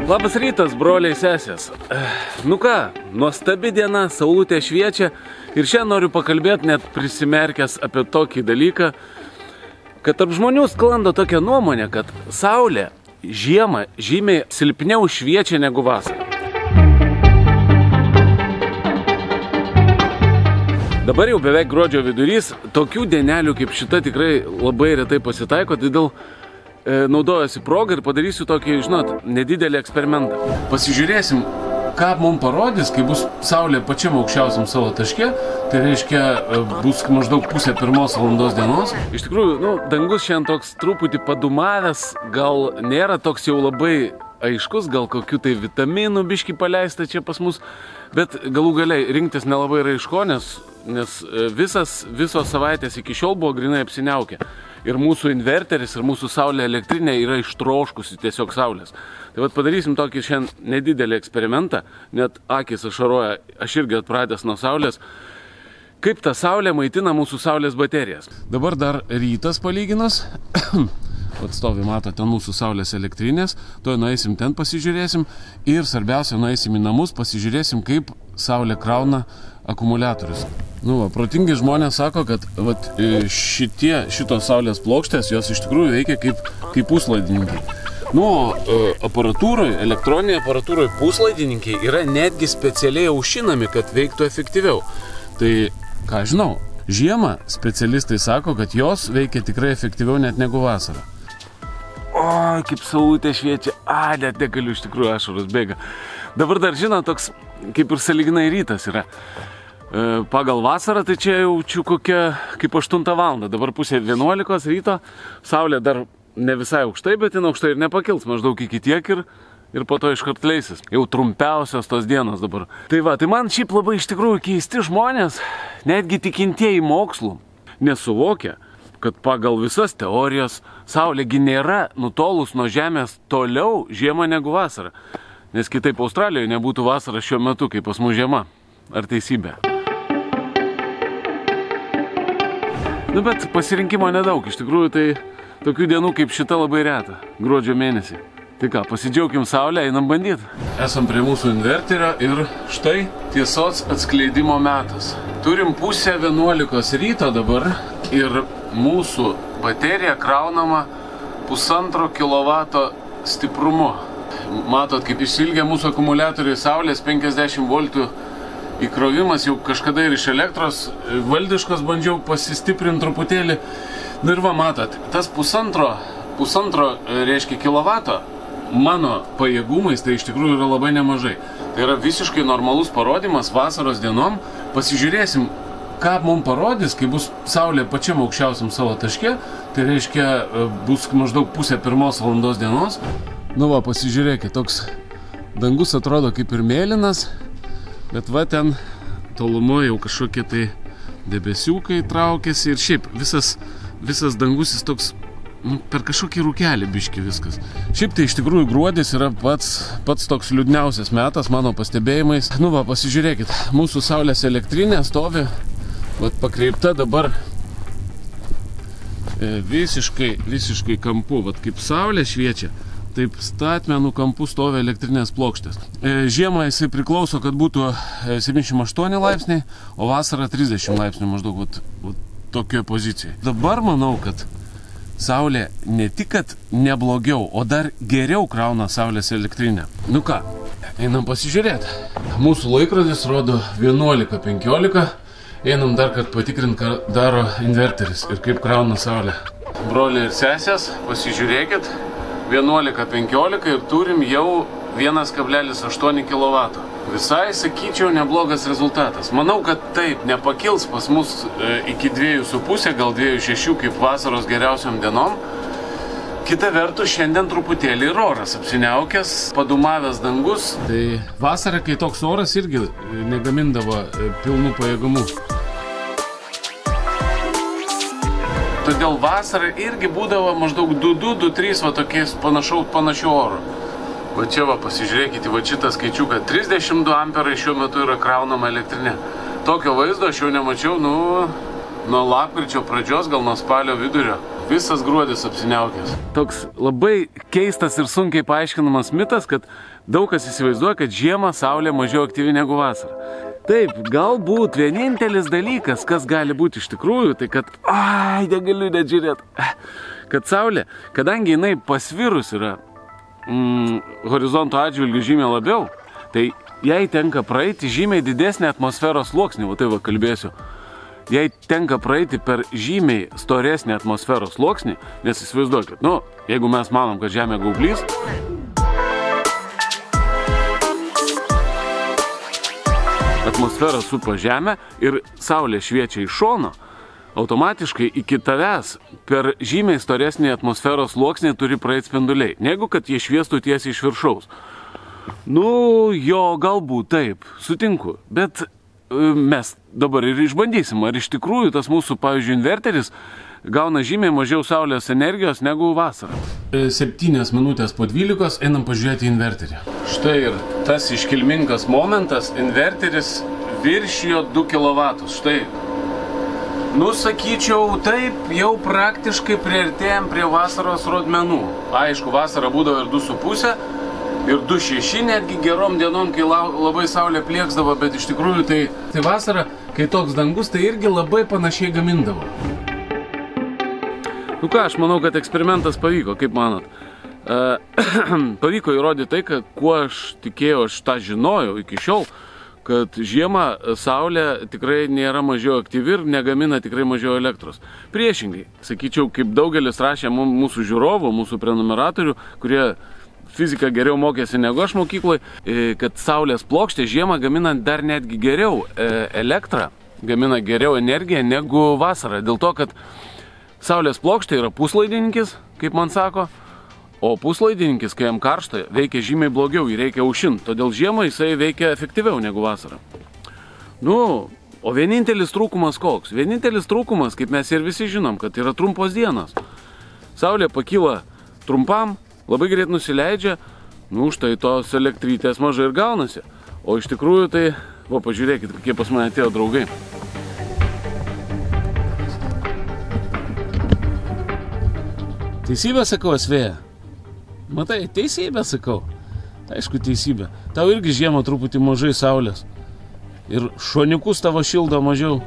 Labas rytas, broliai sesės. Nu ką, nuostabi diena, saulutė šviečia ir šiandien noriu pakalbėti net prisimerkęs apie tokį dalyką, kad tarp žmonių sklando tokia nuomonė, kad saulė žiemą žymiai silpniau šviečia negu vasarą. Dabar jau beveik gruodžio vidurys, tokių dienelių kaip šita tikrai labai retai pasitaiko, todėl naudojasi progą ir padarysiu tokį, žinot, nedidelį eksperimentą. Pasižiūrėsim, ką mums parodys, kai bus saulė pačiam aukščiausiam savo taške, tai reiškia bus maždaug pusė 1 valandos dienos. Iš tikrųjų, dangus šiandien toks truputį padumavęs, gal nėra toks jau labai aiškus, gal kokių tai vitaminų biškį paleista čia pas mus, bet galų galiai rinktis nelabai yra iš ko, nes visos savaitės iki šiol buvo grinai apsiniaukę. Ir mūsų inverteris, ir mūsų saulė elektrinė yra ištroškusi tiesiog saulės. Tai vat padarysim tokį šiandien nedidelį eksperimentą, net akis ašaroja, aš irgi atpratęs nuo saulės, kaip ta saulė maitina mūsų saulės baterijas. Dabar dar rytas palyginus. Atstovi, mato, ten mūsų saulės elektrinės, toj nueisim ten pasižiūrėsim ir svarbiausia, nueisim į namus, pasižiūrėsim, kaip saulė krauna akumuliatorius. Protingi žmonės sako, kad šitos saulės plokštės, jos iš tikrųjų veikia kaip puslaidininkai. Aparatūroje, elektroninėje aparatūroje puslaidininkai yra netgi specialiai aušinami, kad veiktų efektyviau. Tai, ką žinau, žiemą specialistai sako, kad jos veikia tikrai efektyviau net negu vasarą. O, kaip saulutė šviečia, net negaliu, iš tikrųjų ašaros bėga. Dabar dar, žinot, toks kaip ir sąlyginai rytas yra. Pagal vasarą tai čia jaučiu kokia kaip 8 valandą, dabar pusė 11 ryto, saulė dar ne visai aukštai, bet jin aukštai ir nepakils, maždaug iki tiek ir po to iškart leisis. Jau trumpiausios tos dienos dabar. Tai man šiaip labai iš tikrųjų keisti žmonės, netgi tikintieji mokslų, nesuvokia, kad pagal visas teorijas saulėgi nėra nutolus nuo Žemės toliau žiemą negu vasarą. Nes kitaip Australijoje nebūtų vasara šiuo metu, kaip pas mus žiema. Ar teisybė? Bet pasirinkimo nedaug. Iš tikrųjų, tai tokių dienų kaip šita labai reta. Gruodžio mėnesį. Tai ką, pasidžiaukim saulę, einam bandyti. Esam prie mūsų inverterio ir štai tiesos atskleidimo metas. Turim pusę 11 ryto dabar ir mūsų baterija kraunama 1,5 kW stiprumu. Matot, kaip išsilgia mūsų akumuliatoriai saulės 50 V įkrovimas, jau kažkada ir iš elektros valdiškos bandžiau pasistiprinti truputėlį. Ir matot, tas pusantro reiškia kilovato mano pajėgumais tai iš tikrųjų yra labai nemažai. Tai yra visiškai normalus parodymas vasaros dienom. Pasižiūrėsim, ką mums parodys, kai bus saulė pačiam aukščiausiam savo taške. Tai reiškia, bus maždaug pusė 1 valandos dienos. Pasižiūrėkit, toks dangus atrodo kaip ir mėlynas, bet ten tolumoje jau kažkokie tai debesiukai traukiasi ir šiaip visas dangus jis toks per kažkokį rūkelį biški viskas. Šiaip tai iš tikrųjų gruodis yra pats toks liūdniausias metas mano pastebėjimais. Pasižiūrėkit, mūsų saulės elektrinė stovi pakreipta dabar visiškai kampu, kaip saulė šviečia. Taip statmenų kampų stovi elektrinės plokštės. Žiemą jisai priklauso, kad būtų 78 laipsniai, o vasarą 30 laipsnių maždaug tokioje pozicijoje. Dabar manau, kad saulė ne tik, kad neblogiau, o dar geriau krauna saulės elektrinę. Ką, einam pasižiūrėti. Mūsų laikrodis rodo 11:15. Einam dar kad patikrint, ką daro inverteris ir kaip krauna saulė. Broliai ir sesės, pasižiūrėkit. 11:15 ir turim jau 1,8 kW. Visai, sakyčiau, neblogas rezultatas. Manau, kad taip nepakils pas mus iki 2,5, gal 2,6 kaip vasaros geriausiom dienom. Kita vertus, šiandien truputėlį ir oras apsiniaukęs, padumavęs dangus. Tai vasarą, kai toks oras irgi negamindavo pilnų pajėgumų. Todėl vasarą irgi būdavo maždaug 2-3 tokiais panašių orų. Čia pasižiūrėkite, šitą skaičiuką, 32 amperai šiuo metu yra kraunama elektrinė. Tokio vaizdo aš jau nemačiau, nuo lapkričio pradžios, gal nuo spalio vidurio. visas gruodis apsiniaukęs. Toks labai keistas ir sunkiai paaiškinamas mitas, kad daug kas įsivaizduoja, kad žiemą saulė mažiau aktyvi negu vasarą. Taip, galbūt vienintelis dalykas, kas gali būti iš tikrųjų, tai kad, negaliu net žiūrėti, kad saulė, kadangi jinai pasvirus yra horizonto atžvilgių žymiai labiau, tai jai tenka praeiti žymiai didesnį atmosferos sluoksnį, tai va kalbėsiu. Jai tenka praeiti per žymiai storesnį atmosferos sluoksnį, nes įsivaizduokit, jeigu mes manom, kad Žemė gaublys, atmosfera supa Žemę ir saulė šviečia iš šono, automatiškai iki tavęs per žymiai storesnį atmosferos sluoksnį turi praeiti spinduliai, negu kad jie šviestų tiesiai iš viršaus. Galbūt taip, sutinku, bet mes dabar ir išbandysim, ar iš tikrųjų tas mūsų, pavyzdžiui, inverteris gauna žymiai mažiau saulės energijos negu vasarą. 7 minutės po 12 einam pažiūrėti inverterį. Štai ir tas iškilmingas momentas, inverteris viršijo 2 kW. Štai, sakyčiau, taip jau praktiškai priartėjom prie vasaros rodmenų. Aišku, vasara būdavo ir 2,5 ir 2,6 netgi gerom dienom, kai labai saulė plieksdavo, bet iš tikrųjų tai vasara, kai toks dangus, tai irgi labai panašiai gamindavo. Aš manau, kad eksperimentas pavyko, kaip manot. Pavyko įrodyti tai, kad kuo aš tikėjau, aš tą žinojau iki šiol, kad žiemą saulė tikrai nėra mažiau aktyvi ir negamina tikrai mažiau elektros. Priešingai, sakyčiau, kaip daugelis rašė mūsų žiūrovų, mūsų prenumeratorių, kurie fiziką geriau mokėsi negu aš mokykloje, kad saulės plokštė žiemą gamina dar netgi geriau elektrą, gamina geriau energiją negu vasarą. Dėl to, kad saulės plokštė yra puslaidininkis, kaip man sako, o puslaidininkis, kai jam karšta, veikia žymiai blogiau, jį reikia aušinti, todėl žiemą jisai veikia efektyviau negu vasarą. O vienintelis trūkumas koks? Vienintelis trūkumas, kaip mes ir visi žinom, kad yra trumpos dienos. Saulė pakyla trumpam, labai greit nusileidžia, štai tos elektrytės mažai ir gaunasi. O iš tikrųjų tai, pažiūrėkit, kokie pas mane atėjo draugai. Teisybę sakau, Asvėja? Matai, teisybę sakau. Aišku, teisybė. Tau irgi žiemą truputį mažai saulės. Ir šoniukus tavo šildo mažiau.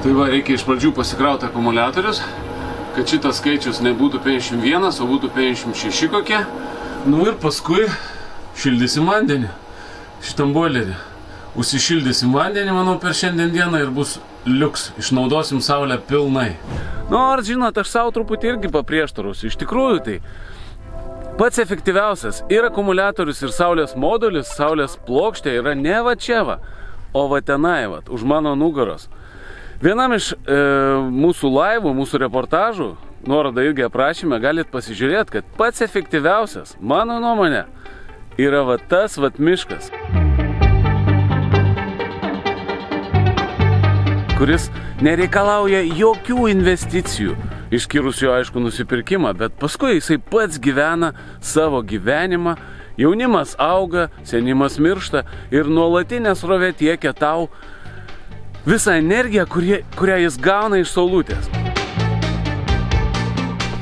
Tai reikia iš pradžių pasikrauti akumuliatorius, kad šitas skaičius nebūtų 51, o būtų 56 kokie. Ir paskui šildysim vandenį šitam boilerį. Užsišildysim vandenį, manau, per šiandien dieną ir bus liuks. Išnaudosim saulę pilnai. Ar žinot, aš savo truputį irgi paprieštarausiu. Iš tikrųjų tai pats efektyviausias ir akumuliatorius, ir saulės modulis, saulės plokštė yra ne va čia va, o va tenai va, už mano nugaros. Vienam iš mūsų laivų, mūsų reportažų, nuorodą irgi aprašyme, galit pasižiūrėti, kad pats efektyviausias, mano nuomonė, yra va tas va miškas, kuris nereikalauja jokių investicijų, išskyrus jo, aišku, nusipirkimą, bet paskui jisai pats gyvena savo gyvenimą, jaunimas auga, senimas miršta ir nuolatinė srovė tiekia tau visą energiją, kurią jis gauna iš saulutės.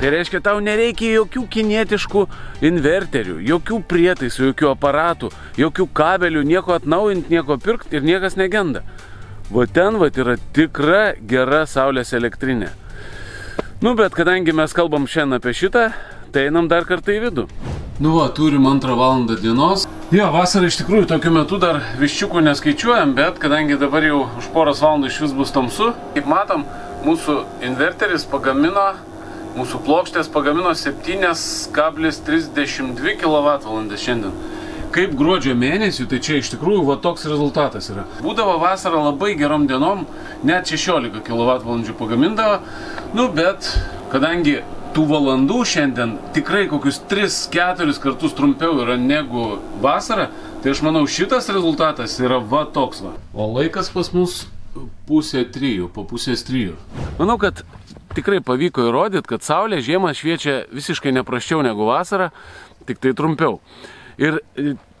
Tai reiškia, tau nereikia jokių kinietiškų inverterių, jokių prietaisų, jokių aparatų, jokių kabelių, nieko atnaujinti, nieko pirkti ir niekas negenda. Va ten yra tikra gera saulės elektrinė. Bet kadangi mes kalbam šiandien apie šitą, tai einam dar kartą į vidų. Turim 2 valandą dienos. Vasarą iš tikrųjų tokiu metu dar viščiukų neskaičiuojam, bet kadangi dabar jau už poros valandų iš vis bus tamsu, kaip matom, mūsų inverteris pagamino, mūsų plokštės pagamino 7,32 kWh šiandien. Kaip gruodžio mėnesių, tai čia iš tikrųjų toks rezultatas yra. Būdavo vasarą labai gerom dienom, net 16 kWh pagamindavo, bet kadangi tų valandų šiandien tikrai kokius 3-4 kartus trumpiau yra negu vasara, tai aš manau šitas rezultatas yra toks va. O laikas pas mus 2:30, po 2:30. Manau, kad tikrai pavyko įrodyti, kad saulė žiemą šviečia visiškai neprasčiau negu vasara, tik tai trumpiau. Ir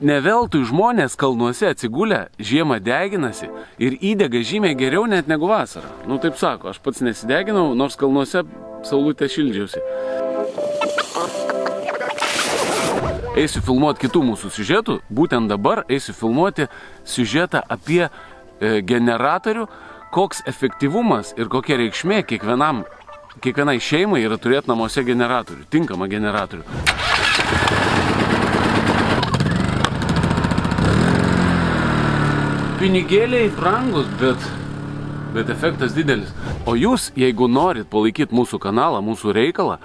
Ne veltui žmonės kalnuose atsigulę žiemą deginasi ir įdega žymiai geriau net negu vasarą. Nu taip sako, aš pats nesideginau, nors kalnuose saulutę šildžiausi. Eisiu filmuoti kitų mūsų siužetų, būtent dabar eisiu filmuoti siužetą apie generatorių, koks efektyvumas ir kokia reikšmė kiekvienai šeimai yra turėti namuose generatorių, tinkamą generatorių. Pinigėliai brangus, bet efektas didelis. O jūs, jeigu norit palaikyti mūsų kanalą, mūsų reikalą,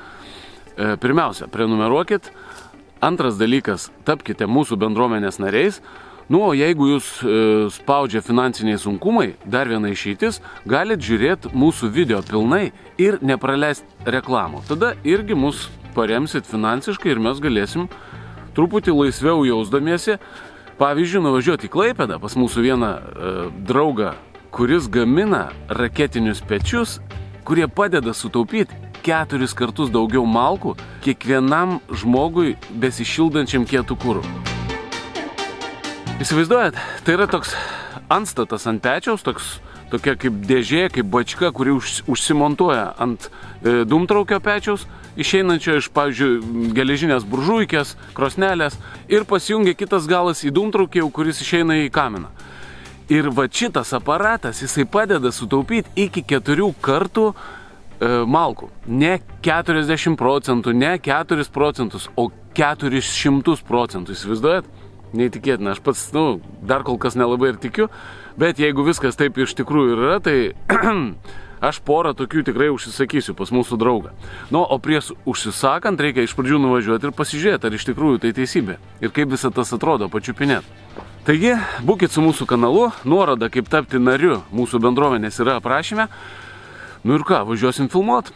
pirmiausia, prenumeruokit. Antras dalykas, tapkite mūsų bendruomenės nariais. Nu, o jeigu jūs spaudžia finansiniai sunkumai, dar viena išeitis, galit žiūrėti mūsų video pilnai ir nepraleisti reklamų. Tada irgi mus paremsit finansiškai ir mes galėsim truputį laisviau jausdamiesi. Pavyzdžiui, nuvažiuoti į Klaipėdą pas mūsų vieną draugą, kuris gamina raketinius pečius, kurie padeda sutaupyti 4 kartus daugiau malkų kiekvienam žmogui besišildančiam kietų kuru. Įsivaizduojat, tai yra toks antstatas ant pečiaus, tokia kaip dėžė, kaip bačka, kuri užsimontuoja ant dūmtraukio pečiaus, išeinančio iš, pavyzdžiui, geležinės buržuikės, krosnelės ir pasijungia kitas galas į dūmtraukį, kuris išeina į kaminą. Ir va šitas aparatas, jisai padeda sutaupyti iki 4 kartų malkų. Ne 40%, ne 4%, o 400%. Įsivaizduojat? Neįtikėtina. Aš pats, dar kol kas nelabai ir tikiu, bet jeigu viskas taip iš tikrųjų yra, tai aš porą tokių tikrai užsisakysiu pas mūsų draugą. Nu, o prieš užsisakant reikia iš pradžių nuvažiuoti ir pasižiūrėti, ar iš tikrųjų tai teisybė. Ir kaip visą tas atrodo, pačiupinėt. Taigi, būkit su mūsų kanalu, nuoroda kaip tapti nariu mūsų bendruomenės yra aprašyme. Nu ir ką, važiuosim filmuot.